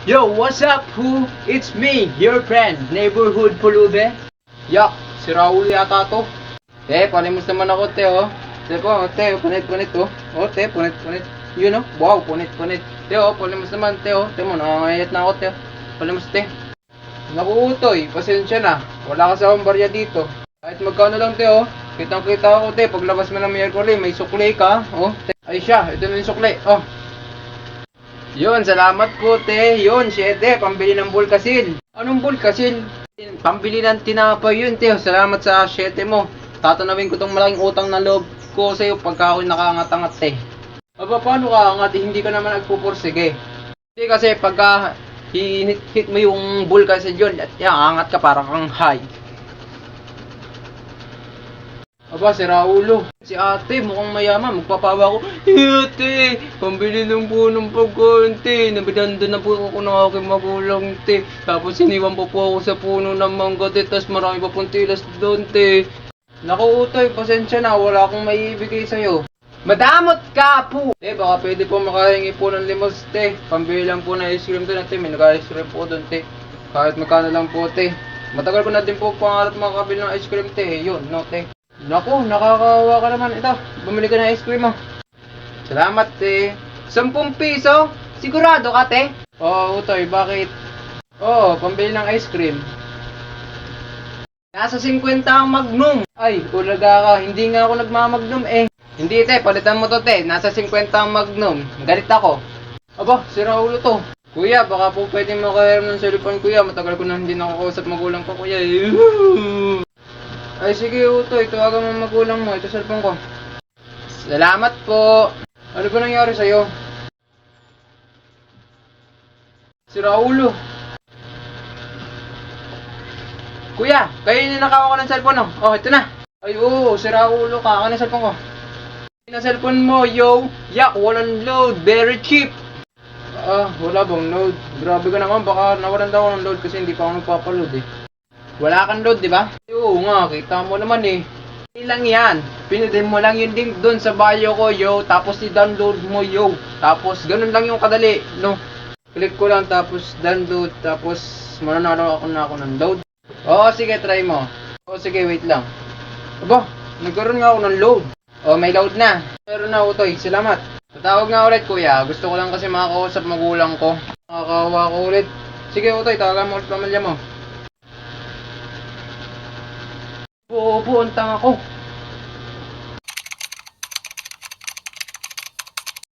Yo, what's up, who? It's me, your friend, neighborhood pulube. Yak, si Raul yata to. Palimos naman ako, te, oh. Punit-punit, oh. Oh, punit-punit. Yun, oh. Wow, punit-punit. Palimos naman, te, oh. Te mo, nakangayat na ako, te. Palimos, te. Naku, Utoy, pasensya na. Wala ka sa akong barya dito. Kahit magkano lang, te, oh. Kitang-kita ako, te. Paglabas mo ng Miyerkules, may sukli ka, oh. Te. Ay siya, ito na yung sukli, oh. Yun, salamat po, te. Yun, 7, pambili ng bulkasil. Anong bulkasil? Pambili ng tinapay yun, te. Salamat sa 7 mo. Tatanawin ko tong malaking utang na loob ko sa'yo pagka ako'y nakaangat-angat, te. Aba, paano ka angat? Hindi ka naman nagpupursige. Hindi kasi pagka hit mo yung bulkasil yun, at angat ka para kang high. Aba, si Raulo. Si ate, mukhang mayaman. Magpapawa ko. Ate, pambili lang po ng pagkain, te. Nabidanda na po ako ng aking magulang, te. Tapos iniwan po ako sa puno ng mangga, te. Tapos marami pa pong tilas doon, te. Naku, Utoy, pasensya na. Wala akong maibigay sa'yo. Madamot ka po! Te, baka pwede po makahingi po ng limos, te. Pambili lang po ng ice cream doon, te. May nag-ice cream po doon, te. Kahit magkano lang po, te. Matagal ko na din po pangarap makakabili ng ice cream, te. Yun, no, te. Naku, nakakawa ka naman. Ito, bumili ka ng ice cream mo. Salamat, te. 10 piso? Sigurado ka, te? Oo, Utoy, bakit? Oo, pambili ng ice cream. Nasa 50 ang Magnum. Ay, ulaga ka. Hindi nga ako nagmamagnum eh. Hindi, te. Palitan mo to, te. Nasa 50 ang Magnum. Galit ako. Aba, si Raulo to. Kuya, baka po pwede makahiram ng cellphone, kuya. Matagal ko na hindi nakakausap magulang ko, kuya. Ay, sige, Utoy. Tawagan mo magulang mo. Ito cellphone ko. Salamat po. Ano ba nangyari sa'yo? Si Raulo. Kuya, kayo yung ninakaw ko ng cellphone, oh. Oh, ito na. Ay, oo, si Raulo ka. Ano yung cellphone ko? Yung cellphone mo, yo. Yak, walang load. Very cheap. Wala bang load? Grabe ka naman. Baka nawalan daw ako ng load kasi hindi pa ako nagpapaload eh. Wala kang load, di ba? Oo nga, kita mo naman eh. Hindi lang yan. Pinindin mo lang yung link doon sa bio ko, yo. Tapos i-download mo, yo. Tapos ganun lang yung kadali, no? Click ko lang, tapos download. Tapos mananalo ako ng load. Oo, sige, try mo. Oo, sige, wait lang. Aba, nagkaroon nga ako ng load. Oh, may load na. Pero na, Utoy, salamat. Tatawag nga ulit, kuya. Gusto ko lang kasi makakausap magulang ko. Nakakawa ko ulit. Sige, Utoy, tawagan mo ulit pamilya mo. Buo, ang tanga ko.